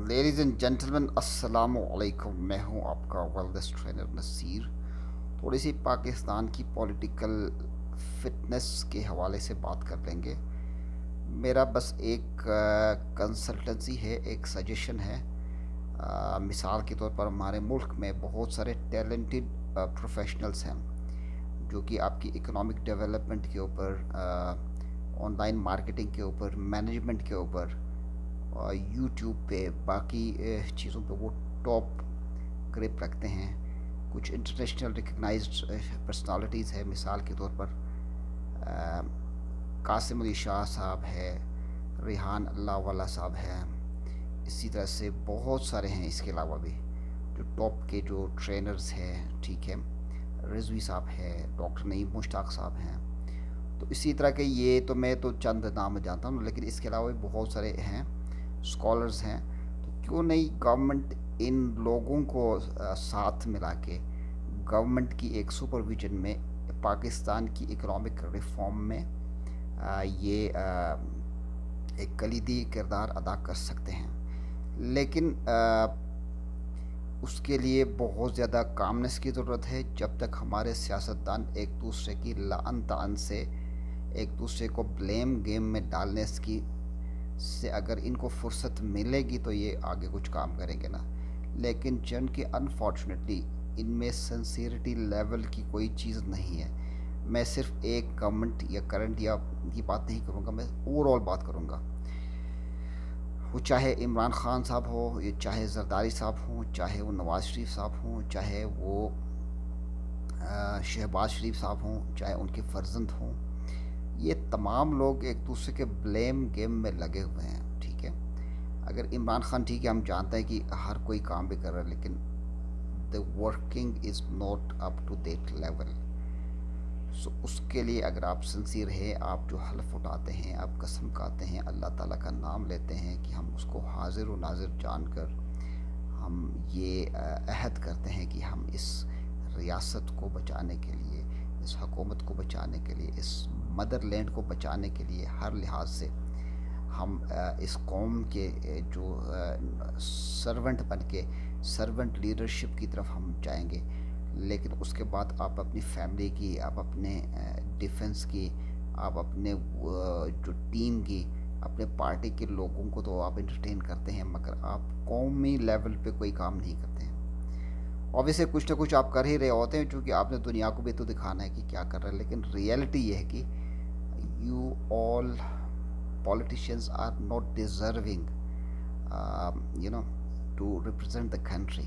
Ladies and gentleman अस्सलामु अलैकुम। मैं हूं आपका वेलनेस ट्रेनर नसीर। थोड़ी सी पाकिस्तान की पॉलिटिकल फिटनेस के हवाले से बात कर लेंगे। मेरा बस एक कंसल्टेंसी है, एक सजेशन है। मिसाल के तौर पर हमारे मुल्क में बहुत सारे टैलेंटेड प्रोफेशनल्स हैं जो कि आपकी इकोनॉमिक डेवलपमेंट के ऊपर, ऑनलाइन मार्केटिंग के ऊपर, मैनेजमेंट के ऊपर, यूट्यूब पे, बाकी चीज़ों पे वो टॉप ग्रिप रखते हैं। कुछ इंटरनेशनल रिकग्नाइज्ड पर्सनालिटीज़ है, मिसाल के तौर पर कासिम अली शाह साहब है, रिहान अल्लाह वाला साहब है। इसी तरह से बहुत सारे हैं इसके अलावा भी जो टॉप के जो ट्रेनर्स हैं, ठीक है। रिजवी साहब है, डॉक्टर नईम मुश्ताक साहब हैं। तो इसी तरह के ये तो मैं तो चंद नाम जानता हूँ, लेकिन इसके अलावा भी बहुत सारे हैं, स्कॉलर्स हैं। तो क्यों नहीं गवर्नमेंट इन लोगों को साथ मिला के गवर्नमेंट की एक सुपरविजन में पाकिस्तान की इकोनॉमिक रिफॉर्म में ये एक कलीदी किरदार अदा कर सकते हैं। लेकिन उसके लिए बहुत ज़्यादा कामनेस की ज़रूरत है। जब तक हमारे सियासतदान एक दूसरे की लान तान से, एक दूसरे को ब्लेम गेम में डालने की से अगर इनको फुर्सत मिलेगी तो ये आगे कुछ काम करेंगे ना। लेकिन जन कि अनफॉर्चुनेटली इनमें सिंसियरिटी लेवल की कोई चीज़ नहीं है। मैं सिर्फ एक गवर्नमेंट या करंट या की बात नहीं करूँगा, मैं ओवरऑल बात करूँगा। वो चाहे इमरान ख़ान साहब हो, या चाहे जरदारी साहब हों, चाहे वो नवाज़ शरीफ साहब हों, चाहे वो शहबाज शरीफ साहब हों, चाहे उनके फर्जंद हों, ये तमाम लोग एक दूसरे के ब्लेम गेम में लगे हुए हैं, ठीक है। अगर इमरान खान, ठीक है, हम जानते हैं कि हर कोई काम भी कर रहा है, लेकिन the working is not up to that level. So उसके लिए अगर आप सिंसियर है, आप जो हल्फ उठाते हैं, आप कसम खाते हैं, अल्लाह ताला का नाम लेते हैं कि हम उसको हाजिर व नाजिर जानकर हम ये अहद करते हैं कि हम इस रियासत को बचाने के लिए, इस हुकूमत को बचाने के लिए, इस मदर लैंड को बचाने के लिए हर लिहाज से हम इस कौम के जो सर्वेंट बन के सर्वेंट लीडरशिप की तरफ हम जाएंगे। लेकिन उसके बाद आप अपनी फैमिली की, आप अपने डिफेंस की, आप अपने जो टीम की, अपने पार्टी के लोगों को तो आप इंटरटेन करते हैं, मगर आप कौमी लेवल पे कोई काम नहीं करते हैं। ऑब्वियसली कुछ ना कुछ आप कर ही रहे होते हैं, क्योंकि आपने दुनिया को भी तो दिखाना है कि क्या कर रहे हैं। लेकिन रियलिटी ये है कि you all politicians are not deserving you know to represent the country।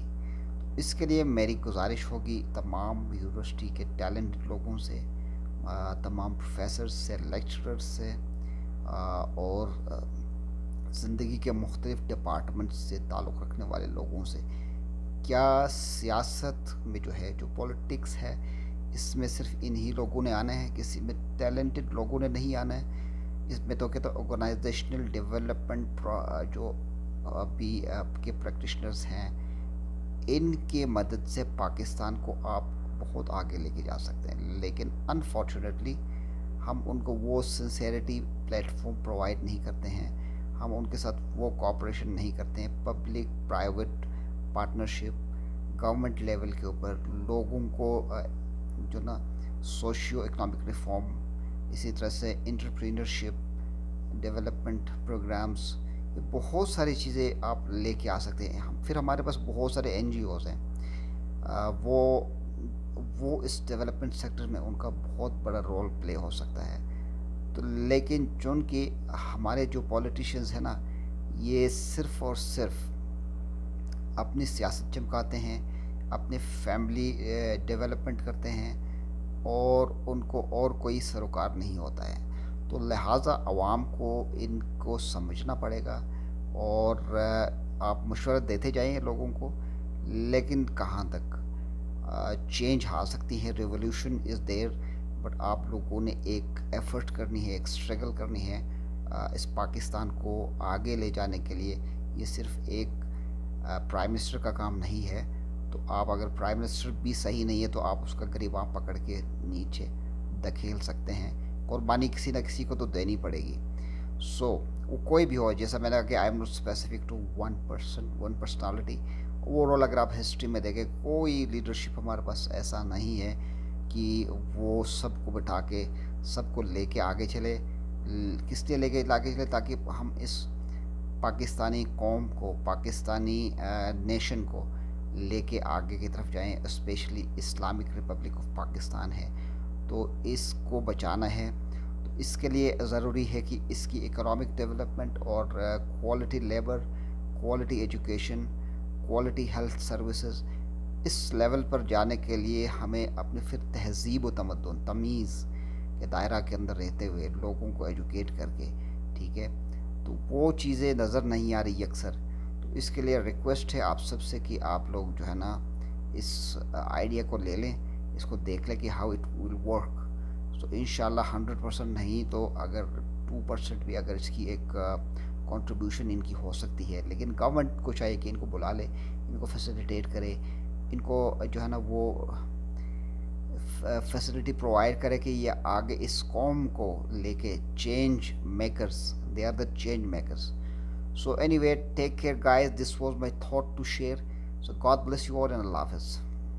इसके लिए मेरी गुजारिश होगी तमाम यूनिवर्सिटी के टैलेंटेड लोगों से, तमाम प्रोफेसर्स से, लेक्चरर्स से, और ज़िंदगी के मुख्तलिफ़ डिपार्टमेंट से ताल्लुक़ रखने वाले लोगों से, क्या सियासत में जो है, जो पॉलिटिक्स है, इसमें सिर्फ इन्हीं लोगों ने आना है, किसी में टैलेंटेड लोगों ने नहीं आना है। इसमें तो कहते ऑर्गेनाइजेशनल डेवलपमेंट जो अभी आपके प्रैक्टिशनर्स हैं, इनके मदद से पाकिस्तान को आप बहुत आगे लेके जा सकते हैं। लेकिन अनफॉर्चुनेटली हम उनको वो सिंसेरिटी प्लेटफॉर्म प्रोवाइड नहीं करते हैं, हम उनके साथ वो कोऑपरेशन नहीं करते हैं। Public private partnership government level के ऊपर लोगों को जो ना सोशियो इकोनॉमिक रिफॉर्म, इसी तरह से इंटरप्रेन्योरशिप डेवलपमेंट प्रोग्राम्स, ये बहुत सारी चीज़ें आप लेके आ सकते हैं। हम फिर हमारे पास बहुत सारे NGOs हैं, वो इस डेवलपमेंट सेक्टर में उनका बहुत बड़ा रोल प्ले हो सकता है। तो लेकिन चूँकि हमारे जो पॉलिटिशियंस हैं ना, ये सिर्फ़ और सिर्फ अपनी सियासत चमकाते हैं, अपने फैमिली डेवलपमेंट करते हैं, और उनको और कोई सरोकार नहीं होता है। तो लिहाजा आवाम को इनको समझना पड़ेगा, और आप मशवरा देते जाएँ लोगों को, लेकिन कहाँ तक चेंज आ सकती है। रिवॉल्यूशन इज़ देयर, बट आप लोगों ने एक एफ़र्ट करनी है, एक स्ट्रगल करनी है इस पाकिस्तान को आगे ले जाने के लिए। ये सिर्फ़ एक प्राइम मिनिस्टर का काम नहीं है। तो आप अगर प्राइम मिनिस्टर भी सही नहीं है तो आप उसका गिरबान पकड़ के नीचे धकेल सकते हैं। कुर्बानी किसी न किसी को तो देनी पड़ेगी। सो वो कोई भी हो, जैसा मैंने कहा कि I am not specific to one person one personality. Overall अगर आप हिस्ट्री में देखें, कोई लीडरशिप हमारे पास ऐसा नहीं है कि वो सबको बिठा के सबको लेके आगे चले। किस लिए लेके आगे चले? ताकि हम इस पाकिस्तानी कौम को, पाकिस्तानी नेशन को लेके आगे की तरफ जाएं। Specially Islamic Republic of Pakistan है, तो इसको बचाना है। तो इसके लिए ज़रूरी है कि इसकी इकोनॉमिक डेवलपमेंट और quality labour, quality education, quality health services, इस लेवल पर जाने के लिए हमें अपने फिर तहज़ीब व तमद्दुन, तमीज़ के दायरा के अंदर रहते हुए लोगों को एजुकेट करके, ठीक है, तो वो चीज़ें नज़र नहीं आ रही अक्सर। तो इसके लिए रिक्वेस्ट है आप सबसे कि आप लोग जो है ना इस आइडिया को ले लें, इसको देख लें कि हाउ इट विल वर्क। सो इंशाल्लाह 100% नहीं तो अगर 2% भी अगर इसकी एक कंट्रीब्यूशन इनकी हो सकती है, लेकिन गवर्नमेंट को चाहिए कि इनको बुला ले, इनको फैसिलिटेट करे, इनको जो है ना वो फैसिलिटी प्रोवाइड करे कि ये आगे इस कौम को लेके change makers, they are the change makers. So anyway, take care guys, this was my thought to share. So God bless you all and Allah Hafiz.